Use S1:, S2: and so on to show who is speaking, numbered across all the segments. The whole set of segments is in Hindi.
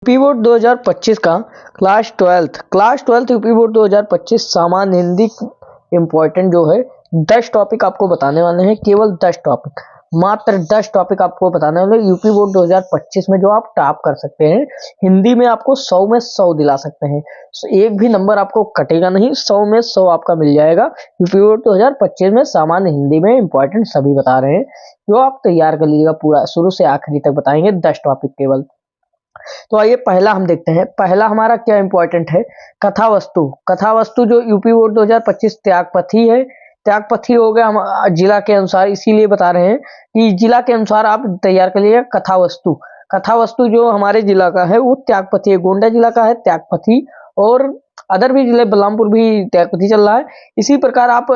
S1: यूपी बोर्ड 2025 का क्लास ट्वेल्थ यूपी बोर्ड 2025 सामान्य हिंदी इंपॉर्टेंट जो है 10 टॉपिक आपको बताने वाले हैं। केवल 10 टॉपिक, मात्र 10 टॉपिक आपको बताने वाले हैं यूपी बोर्ड 2025 में, जो आप टॉप कर सकते हैं। हिंदी में आपको 100 में 100 दिला सकते हैं। एक भी नंबर आपको कटेगा नहीं, 100 में 100 आपका मिल जाएगा। यूपी बोर्ड 2025 में सामान्य हिंदी में इंपॉर्टेंट सभी बता रहे हैं, जो आप तैयार कर लीजिएगा। पूरा शुरू से आखिरी तक बताएंगे, 10 टॉपिक केवल। तो आइए पहला हम देखते हैं। पहला हमारा क्या इंपॉर्टेंट है, कथा वस्तु जो यूपी बोर्ड 2025 त्यागपथी है। त्यागपथी हो गया हम जिला के अनुसार, इसीलिए बता रहे हैं कि जिला के अनुसार आप तैयार कर लीजिए। कथा वस्तु जो हमारे जिला का है वो त्यागपथी है, गोंडा जिला का है त्यागपथी, और अदर भी जिले बलरामपुर भी त्यागपथी चल रहा है। इसी प्रकार आप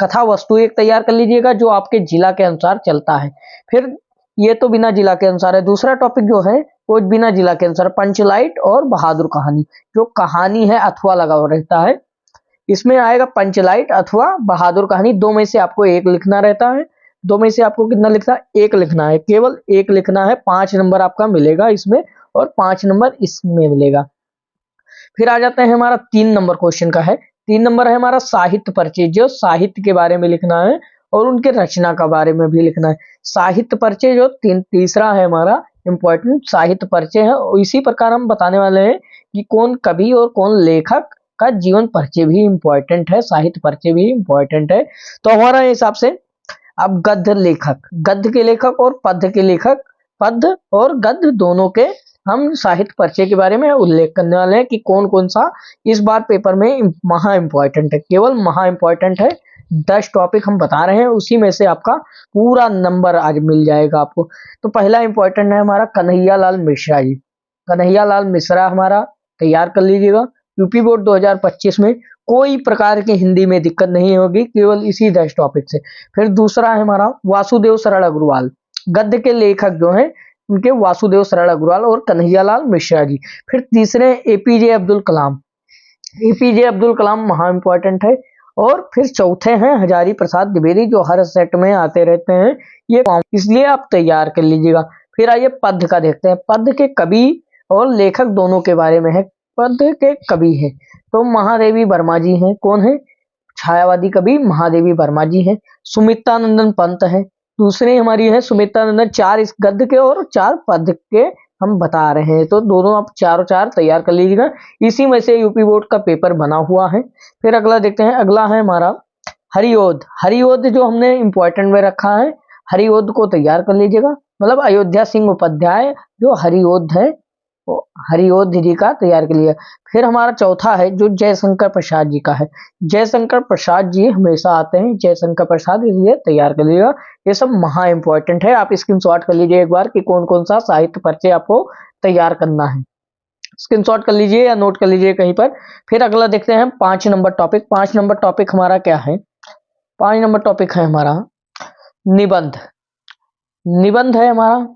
S1: कथा वस्तु एक तैयार कर लीजिएगा जो आपके जिला के अनुसार चलता है। फिर ये तो बिना जिला के अनुसार है। दूसरा टॉपिक जो है वो बिना जिला के अनुसार पंचलाइट और बहादुर कहानी, जो कहानी है अथवा लगा रहता है, इसमें आएगा पंचलाइट अथवा बहादुर कहानी। दो में से आपको एक लिखना रहता है। दो में से आपको कितना लिखना है, एक लिखना है, केवल एक लिखना है। 5 नंबर आपका मिलेगा इसमें और 5 नंबर इसमें मिलेगा। फिर आ जाते हैं हमारा 3 नंबर क्वेश्चन का है। 3 नंबर है हमारा साहित्य परिचय, जो साहित्य के बारे में लिखना है और उनके रचना के बारे में भी लिखना है। साहित्य परिचय जो तीसरा है हमारा इंपॉर्टेंट साहित्य परिचय है। इसी प्रकार हम बताने वाले हैं कि कौन कवि और कौन लेखक का जीवन परिचय भी इंपॉर्टेंट है, साहित्य परिचय भी इंपॉर्टेंट है। तो हमारा हिसाब से अब गद्य के लेखक और पद्य के लेखक, पद्य और गद्य दोनों के हम साहित्य परिचय के बारे में उल्लेख करने वाले हैं कि कौन कौन सा इस बार पेपर में महा इंपॉर्टेंट है। केवल महा इंपॉर्टेंट है। 10 टॉपिक हम बता रहे हैं, उसी में से आपका पूरा नंबर आज मिल जाएगा आपको। तो पहला इंपॉर्टेंट है हमारा कन्हैयालाल मिश्रा जी। कन्हैयालाल मिश्रा हमारा तैयार कर लीजिएगा। यूपी बोर्ड 2025 में कोई प्रकार की हिंदी में दिक्कत नहीं होगी, केवल इसी 10 टॉपिक से। फिर दूसरा है हमारा वासुदेव सरल अग्रवाल। गद्य के लेखक जो हैं उनके वासुदेव सरल अग्रवाल और कन्हैयालाल मिश्रा जी। फिर तीसरे एपीजे अब्दुल कलाम। एपीजे अब्दुल कलाम महा इंपॉर्टेंट है। और फिर चौथे हैं हजारी प्रसाद द्विवेदी, जो हर सेट में आते रहते हैं, ये इसलिए आप तैयार कर लीजिएगा। फिर आइए पद्य का देखते हैं। पद्य के कवि और लेखक दोनों के बारे में है। पद्य के कवि है तो महादेवी वर्मा जी हैं। कौन है, छायावादी कवि महादेवी वर्मा जी हैं। सुमित्रानंदन पंत है, दूसरे हमारी है सुमित्रानंदन। 4 इस गद्य के और 4 पद्य के हम बता रहे हैं, तो दोनों आप चारों 4 तैयार कर लीजिएगा। इसी में से यूपी बोर्ड का पेपर बना हुआ है। फिर अगला देखते हैं। अगला है हमारा हरिओद जो हमने इंपॉर्टेंट में रखा है, हरिओद को तैयार कर लीजिएगा। मतलब अयोध्या सिंह उपाध्याय जो हरिओद है, हरिओद जी का तैयार कर लिया। फिर हमारा चौथा है जो जयशंकर प्रसाद जी का है। जयशंकर प्रसाद जी हमेशा आते हैं, जयशंकर प्रसाद, इसलिए तैयार कर लीजिएगा। ये सब महा इंपॉर्टेंट है, आप स्क्रीनशॉट कर लीजिए एक बार कि कौन कौन सा साहित्य परिचय आपको तैयार करना है। स्क्रीनशॉट कर लीजिए या नोट कर लीजिए कहीं पर। फिर अगला देखते हैं 5 नंबर टॉपिक। 5 नंबर टॉपिक हमारा क्या है, 5 नंबर टॉपिक है हमारा निबंध है हमारा।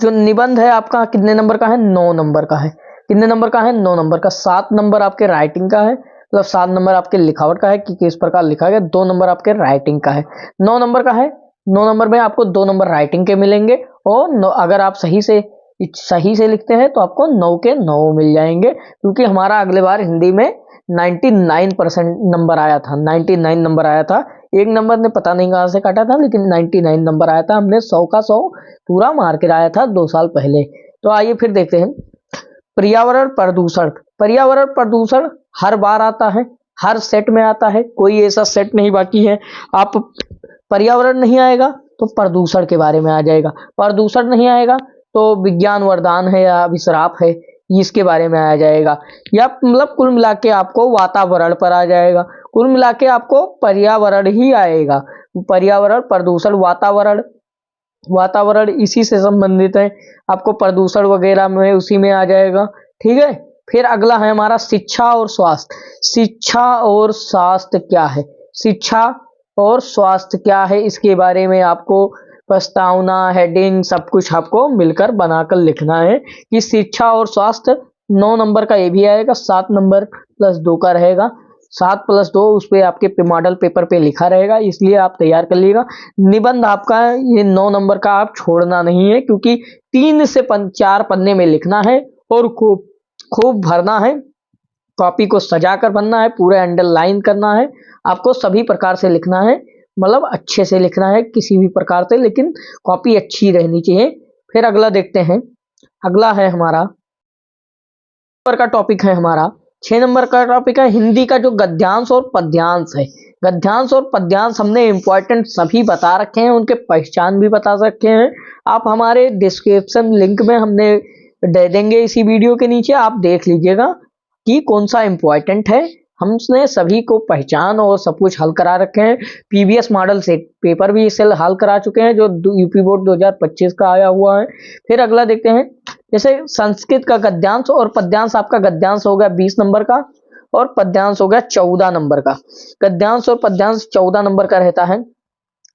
S1: जो निबंध है आपका कितने नंबर का है, 9 नंबर का है। कितने नंबर का है, 9 नंबर का। 7 नंबर आपके राइटिंग का है, मतलब 7 नंबर आपके लिखावट का है कि किस प्रकार लिखा गया। 2 नंबर आपके राइटिंग का है। 9 नंबर का है। 9 नंबर में आपको 2 नंबर राइटिंग के मिलेंगे और अगर आप सही से लिखते हैं तो आपको 9 के 9 मिल जाएंगे, क्योंकि हमारा अगले बार हिंदी में 99% नंबर आया था। 99 नंबर आया था। एक नंबर ने पता नहीं कहां से काटा था, लेकिन 99 नंबर आया था। हमने 100 का 100 पूरा मार के आया था 2 साल पहले। तो आइए फिर देखते हैं पर्यावरण प्रदूषण हर बार आता है, हर सेट में आता है, कोई ऐसा सेट नहीं बाकी है। आप पर्यावरण नहीं आएगा तो प्रदूषण के बारे में आ जाएगा, प्रदूषण नहीं आएगा तो विज्ञान वरदान है या अभिश्राप है, इसके बारे में आ जाएगा। या मतलब कुल मिला के आपको वातावरण पर आ जाएगा। कुल मिला के आपको पर्यावरण ही आएगा। पर्यावरण, प्रदूषण, वातावरण इसी से संबंधित है। आपको प्रदूषण वगैरह में उसी में आ जाएगा, ठीक है। फिर अगला है हमारा शिक्षा और स्वास्थ्य। शिक्षा और स्वास्थ्य क्या है, इसके बारे में आपको प्रस्तावना, हेडिंग सब कुछ आपको मिलकर बनाकर लिखना है कि शिक्षा और स्वास्थ्य। 9 नंबर का ये भी आएगा, 7 नंबर +2 का रहेगा। 7+2 उस पे आपके मॉडल पेपर पे लिखा रहेगा, इसलिए आप तैयार कर लीजिएगा। निबंध आपका ये 9 नंबर का आप छोड़ना नहीं है, क्योंकि 3 से 4 पन्ने में लिखना है और खूब खूब भरना है। कॉपी को सजाकर भरना है, पूरा अंडरलाइन करना है, आपको सभी प्रकार से लिखना है, मतलब अच्छे से लिखना है किसी भी प्रकार से, लेकिन कॉपी अच्छी रहनी चाहिए। फिर अगला देखते हैं। अगला है हमारा नंबर का टॉपिक है हमारा 6 नंबर का टॉपिक है हिंदी का जो गद्यांश और पद्यांश है। गद्यांश और पद्यांश हमने इंपॉर्टेंट सभी बता रखे हैं, उनके पहचान भी बता रखे हैं। आप हमारे डिस्क्रिप्शन लिंक में हमने दे देंगे इसी वीडियो के नीचे, आप देख लीजिएगा कि कौन सा इंपॉर्टेंट है। हमने सभी को पहचान और सब कुछ हल करा रखे हैं। पीवीएस मॉडल से पेपर भी इससे हल करा चुके हैं, जो यूपी बोर्ड 2025 का आया हुआ है। फिर अगला देखते हैं, जैसे संस्कृत का गद्यांश और पद्यांश, आपका गद्यांश हो गया 20 नंबर का और पद्यांश हो गया 14 नंबर का। गद्यांश और पद्यांश 14 नंबर का रहता है,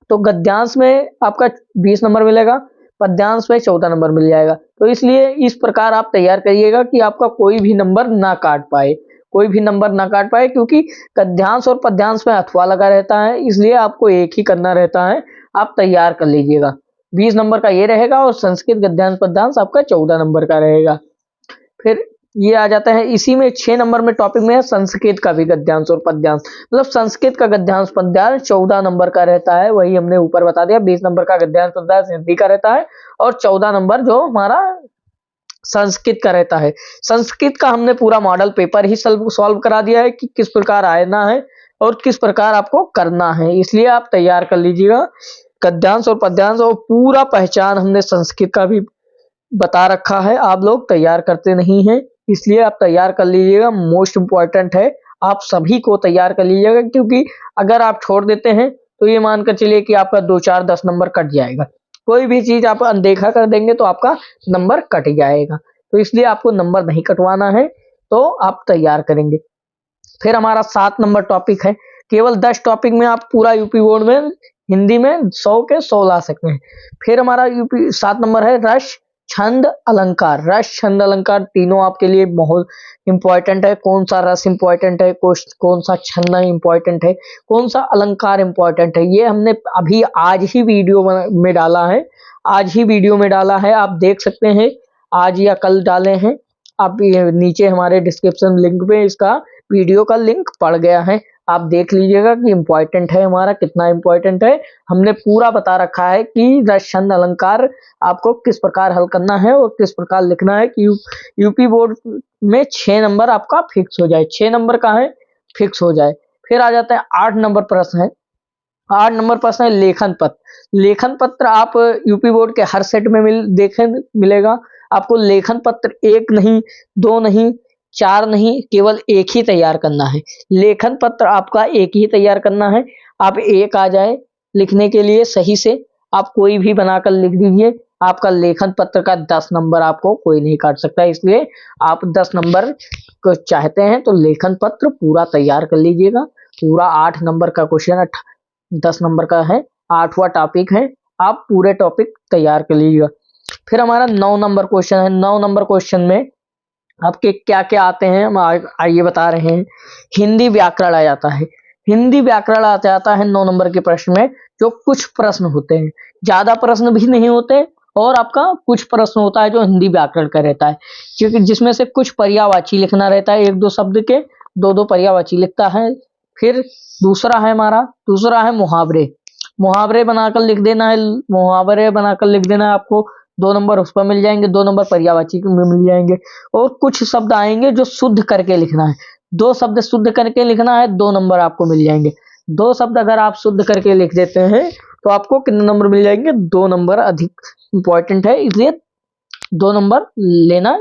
S1: तो गद्यांश में आपका 20 नंबर मिलेगा, पद्यांश में 14 नंबर मिल जाएगा। तो इसलिए इस प्रकार आप तैयार करिएगा कि आपका कोई भी नंबर ना काट पाए, कोई भी नंबर ना काट पाए, क्योंकि गद्यांश और पद्यांश में अथवा लगा रहता है, इसलिए आपको एक ही करना रहता है। आप तैयार कर लीजिएगा। 20 नंबर का ये रहेगा और संस्कृत गद्यांश पद्यांश आपका 14 नंबर का रहेगा। फिर ये आ जाता है इसी में 6 नंबर में टॉपिक में है संस्कृत का भी गद्यांश और पद्यांश, मतलब संस्कृत का गद्यांश पद्यांश 14 नंबर का रहता है, वही हमने ऊपर बता दिया। 20 नंबर का गद्यांश पद्यांश हिंदी का रहता है और 14 नंबर जो हमारा संस्कृत का रहता है। संस्कृत का हमने पूरा मॉडल पेपर ही सॉल्व करा दिया है कि किस प्रकार आना है और किस प्रकार आपको करना है, इसलिए आप तैयार कर लीजिएगा। गद्यांश और पद्यांश और पूरा पहचान हमने संस्कृत का भी बता रखा है, आप लोग तैयार करते नहीं हैं, इसलिए आप तैयार कर लीजिएगा। मोस्ट इंपॉर्टेंट है, आप सभी को तैयार कर लीजिएगा, क्योंकि अगर आप छोड़ देते हैं तो ये मानकर चलिए कि आपका 2 4 10 नंबर कट जाएगा। कोई भी चीज आप अनदेखा कर देंगे तो आपका नंबर कट जाएगा, तो इसलिए आपको नंबर नहीं कटवाना है, तो आप तैयार करेंगे। फिर हमारा 7 नंबर टॉपिक है, केवल 10 टॉपिक में आप पूरा यूपी बोर्ड में हिंदी में 100 के 100 ला सकते हैं। फिर हमारा यूपी 7 नंबर है रस छंद अलंकार। रस छंद अलंकार तीनों आपके लिए बहुत इंपॉर्टेंट है। कौन सा रस इंपॉर्टेंट है, कौन सा छंद इंपॉर्टेंट है, कौन सा अलंकार इंपॉर्टेंट है, ये हमने अभी आज ही वीडियो में डाला है। आज ही वीडियो में डाला है, आप देख सकते हैं, आज या कल डाले हैं। आप नीचे हमारे डिस्क्रिप्शन लिंक पे इसका वीडियो का लिंक पड़ गया है, आप देख लीजिएगा कि इंपॉर्टेंट है हमारा, कितना इंपॉर्टेंट है। हमने पूरा बता रखा है कि रस छंद अलंकार आपको किस प्रकार हल करना है और किस प्रकार लिखना है कि यूपी बोर्ड में 6 नंबर आपका फिक्स हो जाए, 6 नंबर का है फिक्स हो जाए। फिर आ जाता है 8 नंबर प्रश्न है। 8 नंबर प्रश्न है लेखन पत्र। लेखन पत्र आप यूपी बोर्ड के हर सेट में मिलेगा आपको। लेखन पत्र 1 नहीं, 2 नहीं, 4 नहीं, केवल 1 ही तैयार करना है। लेखन पत्र आपका 1 ही तैयार करना है। आप 1 आ जाए लिखने के लिए सही से, आप कोई भी बनाकर लिख दीजिए। आपका लेखन पत्र का 10 नंबर आपको कोई नहीं काट सकता, इसलिए आप 10 नंबर को चाहते हैं तो लेखन पत्र पूरा तैयार कर लीजिएगा। पूरा 8 नंबर का क्वेश्चन 10 नंबर का है, 8वां टॉपिक है, आप पूरे टॉपिक तैयार कर लीजिएगा। फिर हमारा 9 नंबर क्वेश्चन है। 9 नंबर क्वेश्चन में आपके क्या क्या आते हैं हम आइए बता रहे हैं। हिंदी व्याकरण आ जाता है। हिंदी व्याकरण आ जाता है 9 नंबर के प्रश्न में, जो कुछ प्रश्न होते हैं, ज्यादा प्रश्न भी नहीं होते, और आपका कुछ प्रश्न होता है जो हिंदी व्याकरण का रहता है, क्योंकि जिसमें से कुछ पर्यायवाची लिखना रहता है, 1 2 शब्द के 2 2 पर्यायवाची लिखता है। फिर दूसरा है मुहावरे। मुहावरे बनाकर लिख देना है, मुहावरे बनाकर लिख देना है आपको। 2 नंबर उस पर मिल जाएंगे, 2 नंबर पर्यायवाची में मिल जाएंगे। और कुछ शब्द आएंगे जो शुद्ध करके लिखना है, 2 शब्द शुद्ध करके लिखना है, 2 नंबर आपको मिल जाएंगे। 2 शब्द अगर आप शुद्ध करके लिख देते हैं तो आपको कितने नंबर मिल जाएंगे, 2 नंबर अधिक इंपॉर्टेंट है, इसलिए 2 नंबर लेना।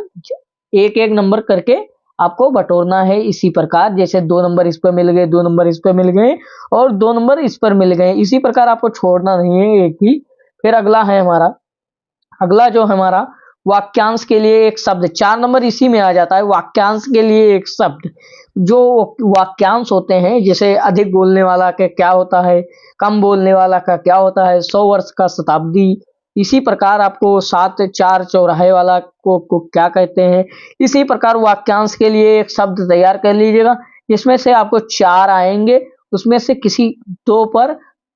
S1: 1 1 नंबर करके आपको बटोरना है इसी प्रकार, जैसे 2 नंबर इस पर मिल गए, 2 नंबर इस पर मिल गए और 2 नंबर इस पर मिल गए, इसी प्रकार आपको छोड़ना नहीं है एक भी। फिर अगला जो हमारा वाक्यांश के लिए एक शब्द, 4 नंबर इसी में आ जाता है। वाक्यांश के लिए एक शब्द, जो वाक्यांश होते हैं, जैसे अधिक बोलने वाला का क्या होता है, कम बोलने वाला का क्या होता है, 100 वर्ष का शताब्दी, इसी प्रकार आपको 7 4 चौराहे वाला को क्या कहते हैं। इसी प्रकार वाक्यांश के लिए एक शब्द तैयार कर लीजिएगा। जिसमें से आपको 4 आएंगे, उसमें से किसी 2 पर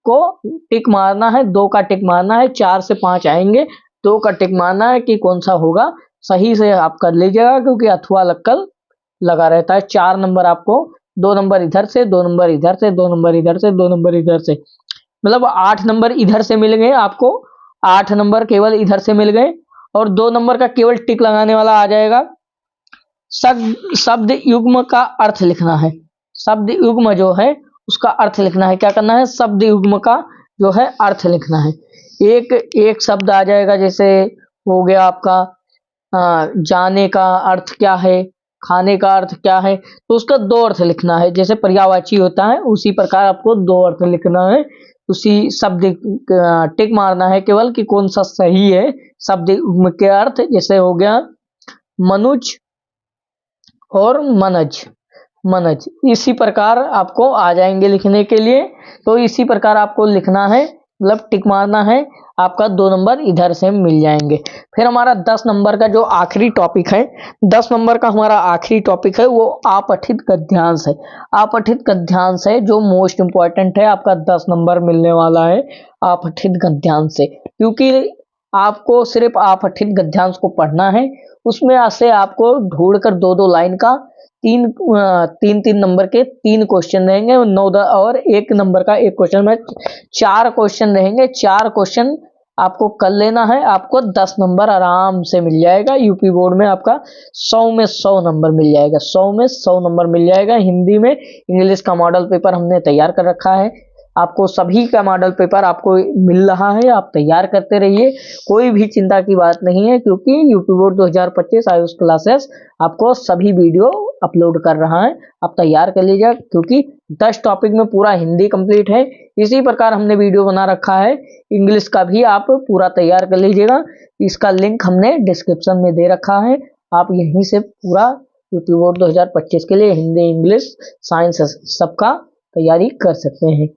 S1: को टिक मारना है, 2 का टिक मारना है। 4 से 5 आएंगे, 2 का टिक मारना है कि कौन सा होगा। सही से आप कर लीजिएगा क्योंकि अथवा लक्कल लगा रहता है। 4 नंबर आपको 2 नंबर इधर से, 2 नंबर इधर से, 2 नंबर इधर से, 2 नंबर इधर से, मतलब 8 नंबर इधर से मिल गए आपको। 8 नंबर केवल इधर से मिल गए और 2 नंबर का केवल टिक लगाने वाला आ जाएगा। शब्द युग्म का अर्थ लिखना है। शब्द युग्म जो है उसका अर्थ लिखना है। क्या करना है? शब्द युग्म का जो है अर्थ लिखना है। एक शब्द आ जाएगा, जैसे हो गया आपका जाने का अर्थ क्या है, खाने का अर्थ क्या है, तो उसका 2 अर्थ लिखना है। जैसे पर्यायवाची होता है उसी प्रकार आपको 2 अर्थ लिखना है। उसी शब्द टिक मारना है केवल कि कौन सा सही है शब्द युग्म के अर्थ। जैसे हो गया मनुज और मनज, मनज, इसी प्रकार आपको आ जाएंगे लिखने के लिए। तो इसी प्रकार आपको लिखना है, मतलब टिक मारना है। आपका 2 नंबर इधर से मिल जाएंगे। फिर हमारा 10 नंबर का जो आखिरी टॉपिक है, 10 नंबर का हमारा आखिरी टॉपिक है वो अपठित गद्यांश है। अपठित गद्यांश है जो मोस्ट इंपॉर्टेंट है, आपका 10 नंबर मिलने वाला है अपठित गद्यांश से। क्योंकि आपको सिर्फ अपठित गद्यांश को पढ़ना है, उसमें से आपको ढूंढकर 2-2 लाइन का 3 नंबर के 3 क्वेश्चन रहेंगे, 9 और 1 नंबर का 1 क्वेश्चन में 4 क्वेश्चन रहेंगे। 4 क्वेश्चन आपको कर लेना है, आपको 10 नंबर आराम से मिल जाएगा। यूपी बोर्ड में आपका 100 में 100 नंबर मिल जाएगा, 100 में 100 नंबर मिल जाएगा। हिंदी में इंग्लिश का मॉडल पेपर हमने तैयार कर रखा है, आपको सभी का मॉडल पेपर आपको मिल रहा है, आप तैयार करते रहिए, कोई भी चिंता की बात नहीं है। क्योंकि यूपी बोर्ड 2025 आयुष क्लासेस आपको सभी वीडियो अपलोड कर रहा है, आप तैयार कर लीजिए। क्योंकि 10 टॉपिक में पूरा हिंदी कंप्लीट है, इसी प्रकार हमने वीडियो बना रखा है इंग्लिश का भी, आप पूरा तैयार कर लीजिएगा। इसका लिंक हमने डिस्क्रिप्शन में दे रखा है, आप यहीं से पूरा यूपी बोर्ड 2025 के लिए हिंदी, इंग्लिश, साइंस सबका तैयारी कर सकते हैं।